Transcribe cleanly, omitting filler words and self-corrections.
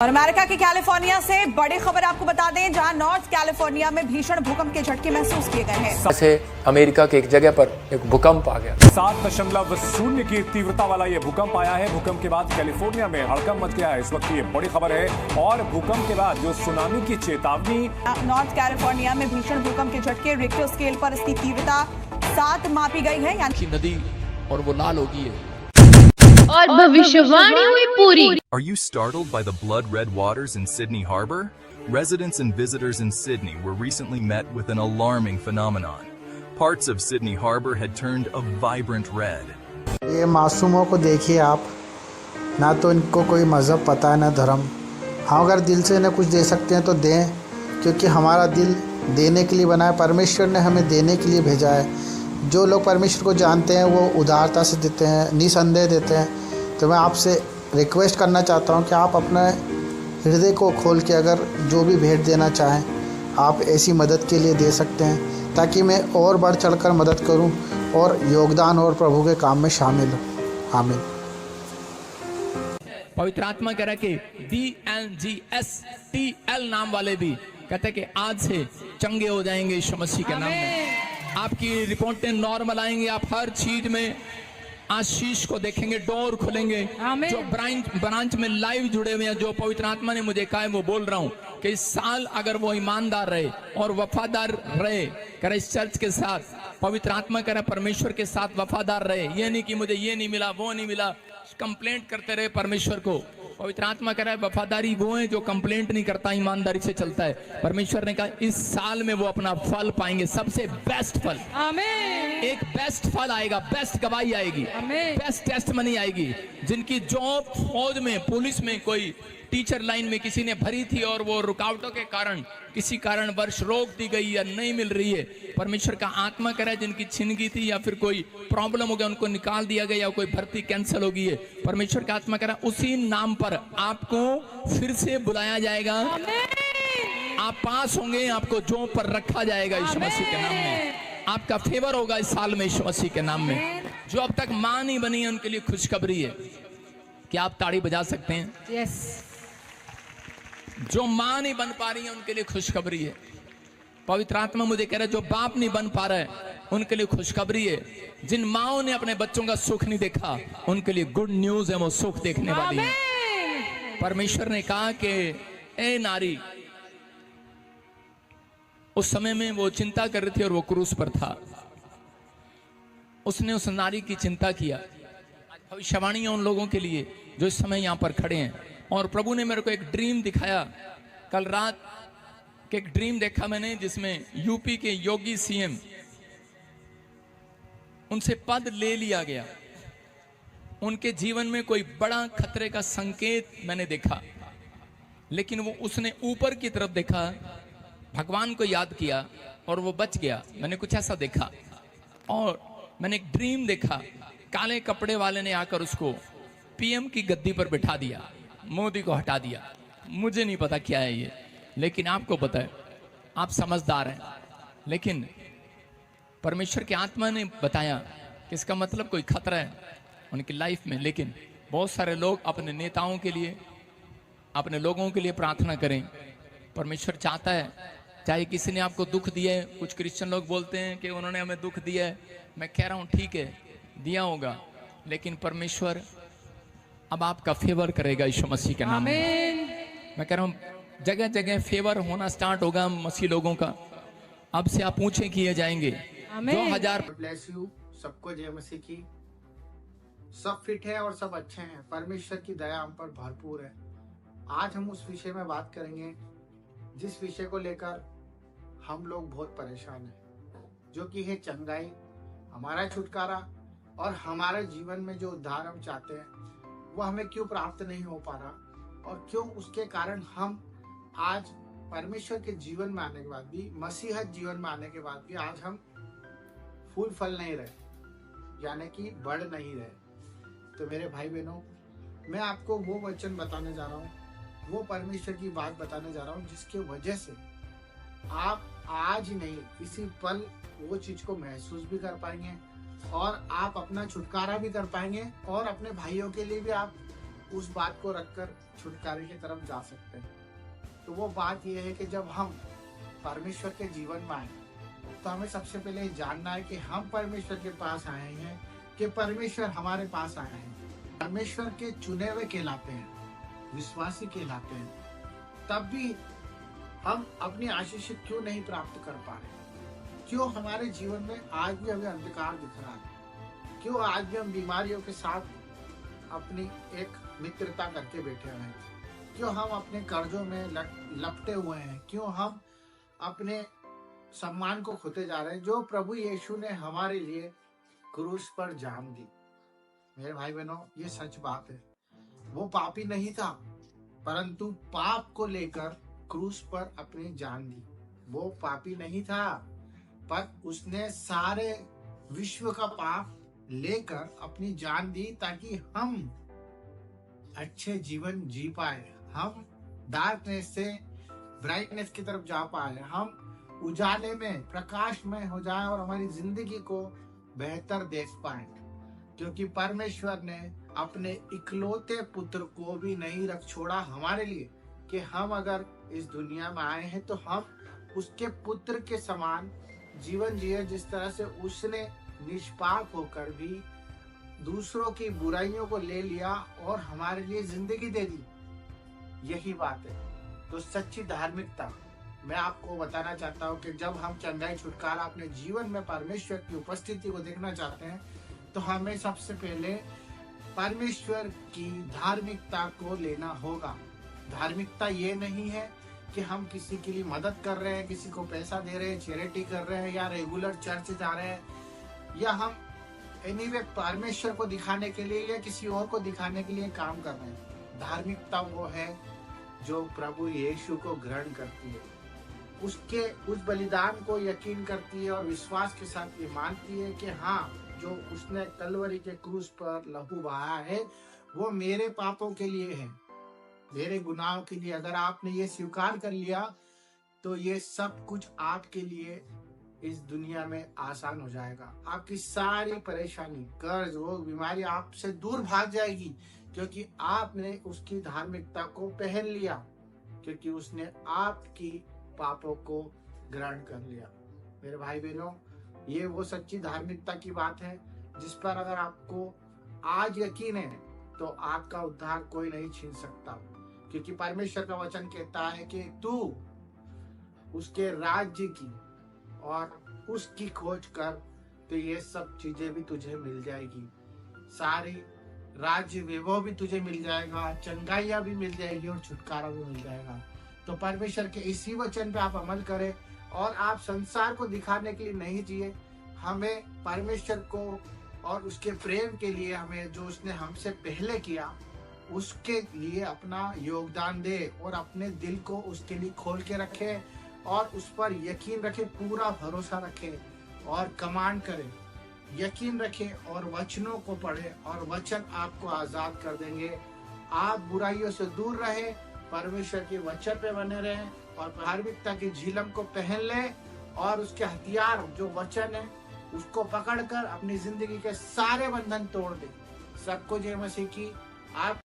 और अमेरिका के कैलिफोर्निया से बड़ी खबर आपको बता दें, जहां नॉर्थ कैलिफोर्निया में भीषण भूकंप के झटके महसूस किए गए हैं। जैसे अमेरिका के एक जगह पर एक भूकंप आ गया। 7.0 की तीव्रता वाला ये भूकंप आया है। भूकंप के बाद कैलिफोर्निया में हड़कंप मच गया है। इस वक्त ये बड़ी खबर है। और भूकंप के बाद जो सुनामी की चेतावनी। नॉर्थ कैलिफोर्निया में भीषण भूकंप के झटके, रिक्टर स्केल पर इसकी तीव्रता 7 मापी गई है। यानी नदी और वो लाल होगी है और भविष्यवाणी हुई पूरी। Are you startled by the blood-red waters in Sydney Harbor? Residents and visitors in Sydney were recently met with an alarming phenomenon. Parts of Sydney Harbor had turned a vibrant red. ये मासूमों को देखिए आप, ना तो इनको कोई मज़हब पता है ना धर्म। हाँ, अगर दिल से इन्हें कुछ दे सकते हैं तो दें, क्योंकि हमारा दिल देने के लिए बना है। परमेश्वर ने हमें देने के लिए भेजा है। जो लोग परमेश्वर को जानते हैं वो उदारता से देते हैं, निसंदेह देते हैं। तो मैं आपसे रिक्वेस्ट करना चाहता हूं कि आप अपने हृदय को खोल के अगर जो भी भेंट देना चाहें, आप ऐसी मदद के लिए दे सकते हैं, ताकि मैं और बढ़ चढ़कर मदद करूं और योगदान और प्रभु के काम में शामिल हूं। आमीन। पवित्र आत्मा कह रहा है कि DNGSTL नाम वाले भी कहते हैं कि आज से चंगे हो जाएंगे यीशु मसीह के नाम में। आपकी रिपोर्टें नॉर्मल आएंगी। आप हर चीज में आशीष को देखेंगे, डोर खुलेंगे। जो ब्रांच में लाइव जुड़े हुए हैं, जो पवित्र आत्मा ने मुझे कहा है वो बोल रहा हूं कि इस साल अगर वो ईमानदार रहे और वफादार रहे, करे इस चर्च के साथ, पवित्र आत्मा करे परमेश्वर के साथ वफादार रहे। ये नहीं कि मुझे ये नहीं मिला, वो नहीं मिला, कंप्लेंट करते रहे परमेश्वर को। पवित्र आत्मा कह रहा है वफादारी वो है जो कंप्लेंट नहीं करता, ईमानदारी से चलता है। परमेश्वर ने कहा इस साल में वो अपना फल पाएंगे, सबसे बेस्ट फल। आमीन। एक बेस्ट फल आएगा, बेस्ट गवाही आएगी, बेस्ट टेस्टमनी आएगी। जिनकी जॉब फौज में, पुलिस में, कोई टीचर लाइन में किसी ने भरी थी और वो रुकावटों के कारण किसी कारणवश रोक दी गई या नहीं मिल रही है, परमेश्वर का आत्मा कह रहा है जिनकी छिन गई थी या फिर कोई प्रॉब्लम हो गया, उनको निकाल दिया गया या कोई भर्ती कैंसिल हो गई है, परमेश्वर का आत्मा कह रहा है उसी नाम पर आपको फिर से बुलाया जाएगा। आप पास होंगे, आपको जॉब पर रखा जाएगा यीशु मसीह के नाम में। आपका फेवर होगा इस साल में यीशु मसीह के नाम में। जो अब तक मां नहीं बनी है उनके लिए खुशखबरी है। क्या आप ताड़ी बजा सकते हैं? यस। जो मां नहीं बन पा रही है उनके लिए खुशखबरी है। पवित्र आत्मा मुझे कह रहा है जो बाप नहीं बन पा रहा है उनके लिए खुशखबरी है। जिन माओं ने अपने बच्चों का सुख नहीं देखा उनके लिए गुड न्यूज है, वो सुख देखने वाली है। परमेश्वर ने कहा कि ए नारी, उस समय में वो चिंता कर रही थी और वो क्रूस पर था। उसने उस नारी की चिंता किया। भविष्यवाणी है उन लोगों के लिए जो इस समय यहां पर खड़े हैं। और प्रभु ने मेरे को एक ड्रीम दिखाया। कल रात के एक ड्रीम देखा मैंने जिसमें यूपी के योगी सीएम, उनसे पद ले लिया गया। उनके जीवन में कोई बड़ा खतरे का संकेत मैंने देखा, लेकिन वो उसने ऊपर की तरफ देखा, भगवान को याद किया और वो बच गया। मैंने कुछ ऐसा देखा। और मैंने एक ड्रीम देखा, काले कपड़े वाले ने आकर उसको पीएम की गद्दी पर बिठा दिया, मोदी को हटा दिया। मुझे नहीं पता क्या है ये, लेकिन आपको पता है, आप समझदार हैं। लेकिन परमेश्वर की आत्मा ने बताया कि इसका मतलब कोई खतरा है उनकी लाइफ में। लेकिन बहुत सारे लोग अपने नेताओं के लिए, अपने लोगों के लिए प्रार्थना करें। परमेश्वर चाहता है, चाहे किसी ने आपको दुख दिया है। कुछ क्रिश्चियन लोग बोलते हैं कि उन्होंने हमें दुख दिया है। मैं कह रहा हूँ ठीक है, दिया होगा, लेकिन परमेश्वर अब आपका फेवर करेगा यीशु मसीह के नाम में। मैं कह रहा हूँ जगह जगह फेवर होना स्टार्ट होगा मसीह लोगों का। अब से आप ऊंचे किए जाएंगे। 2000 ब्लेस यू। सबको जय मसीह की। सब फिट है और सब अच्छे हैं। परमेश्वर की दया हम पर भरपूर है। आज हम उस विषय में बात करेंगे जिस विषय को लेकर हम लोग बहुत परेशान हैं, जो कि है चंगाई, हमारा छुटकारा और हमारे जीवन में जो उद्धार हम चाहते हैं वो हमें क्यों प्राप्त नहीं हो पा रहा, और क्यों उसके कारण हम आज परमेश्वर के जीवन में आने के बाद भी, मसीहत जीवन में आने के बाद भी आज हम फूल फल नहीं रहे, यानी कि बढ़ नहीं रहे। तो मेरे भाई बहनों, मैं आपको वो वचन बताने जा रहा हूँ, वो परमेश्वर की बात बताने जा रहा हूँ जिसके वजह से आप आज ही नहीं, इसी पल वो चीज को महसूस भी कर पाएंगे और आप अपना छुटकारा भी कर पाएंगे और अपने भाइयों के लिए भी आप उस बात को रखकर छुटकारे की तरफ जा सकते हैं। तो वो बात ये है कि जब हम परमेश्वर के जीवन में आए तो हमें सबसे पहले ये जानना है कि हम परमेश्वर के पास आए हैं कि परमेश्वर हमारे पास आया है। परमेश्वर के चुने हुए कहलाते हैं, विश्वासी कहलाते हैं, तब भी हम अपनी आशीष क्यों नहीं प्राप्त कर पा रहे? क्यों हमारे जीवन में आज भी हमें अंधकार दिख रहा है? क्यों आज भी हम बीमारियों के साथ अपनी एक मित्रता करके बैठे हुए हैं? क्यों हम अपने कर्जों में लपटे हुए हैं? क्यों हम अपने सम्मान को खोते जा रहे हैं जो प्रभु यीशु ने हमारे लिए क्रूस पर जान दी? मेरे भाई बहनों, ये सच बात है। वो पापी नहीं था, परंतु पाप को लेकर क्रूस पर अपनी जान दी। वो पापी नहीं था, पर उसने सारे विश्व का पाप लेकर अपनी जान दी ताकि हम अच्छे जीवन जी पाए, हम डार्कनेस से ब्राइटनेस की तरफ जा पाए, हम उजाले में प्रकाश में हो जाए और हमारी जिंदगी को बेहतर देख पाए। क्योंकि परमेश्वर ने अपने इकलौते पुत्र को भी नहीं रख छोड़ा हमारे लिए कि हम अगर इस दुनिया में आए हैं तो हम उसके पुत्र के समान जीवन जिए, जिस तरह से उसने निष्पाप होकर भी दूसरों की बुराइयों को ले लिया और हमारे लिए जिंदगी दे दी। यही बात है। तो सच्ची धार्मिकता मैं आपको बताना चाहता हूँ कि जब हम चंगाई छुटकारा अपने जीवन में परमेश्वर की उपस्थिति को देखना चाहते हैं तो हमें सबसे पहले परमेश्वर की धार्मिकता को लेना होगा। धार्मिकता ये नहीं है कि हम किसी के लिए मदद कर रहे हैं, किसी को पैसा दे रहे हैं, चैरिटी कर रहे हैं, या रेगुलर चर्च जा रहे हैं, या हम एनीवे परमेश्वर को दिखाने के लिए या किसी और को दिखाने के लिए काम कर रहे हैं। धार्मिकता वो है जो प्रभु यीशु को ग्रहण करती है, उसके उस बलिदान को यकीन करती है और विश्वास के साथ ये मानती है कि हाँ, जो उसने कलवरी के क्रूस पर लहू बहाया है वो मेरे पापों के लिए है, मेरे गुनाहों के लिए। अगर आपने ये स्वीकार कर लिया तो ये सब कुछ आपके लिए इस दुनिया में आसान हो जाएगा। आपकी सारी परेशानी, कर्ज, रोग, बीमारी आपसे दूर भाग जाएगी, क्योंकि आपने उसकी धार्मिकता को पहन लिया, क्योंकि उसने आपकी पापों को ग्रहण कर लिया। मेरे भाई बहनों, ये वो सच्ची धार्मिकता की बात है जिस पर अगर आपको आज यकीन है तो आपका उद्धार कोई नहीं छीन सकता, क्योंकि परमेश्वर का वचन कहता है कि तू उसके राज्य की और उसकी खोज कर तो ये सब चीजें भी तुझे मिल जाएगी। सारी राज्य वैभव भी तुझे मिल जाएगा, चंगाइयां भी मिल जाएगी और छुटकारा भी मिल जाएगा। तो परमेश्वर के इसी वचन पे आप अमल करें और आप संसार को दिखाने के लिए नहीं जिए। हमें परमेश्वर को और उसके प्रेम के लिए, हमें जो उसने हमसे पहले किया उसके लिए अपना योगदान दे और अपने दिल को उसके लिए खोल के रखे और उस पर यकीन रखे, पूरा भरोसा रखे और कमांड करे, यकीन रखे और वचनों को पढ़े और वचन आपको आजाद कर देंगे। आप बुराइयों से दूर रहे, परमेश्वर के वचन पे बने रहें और धार्मिकता की झिलम को पहन ले और उसके हथियार जो वचन है उसको पकड़कर अपनी जिंदगी के सारे बंधन तोड़ दे। सबको जय मसीह की। आप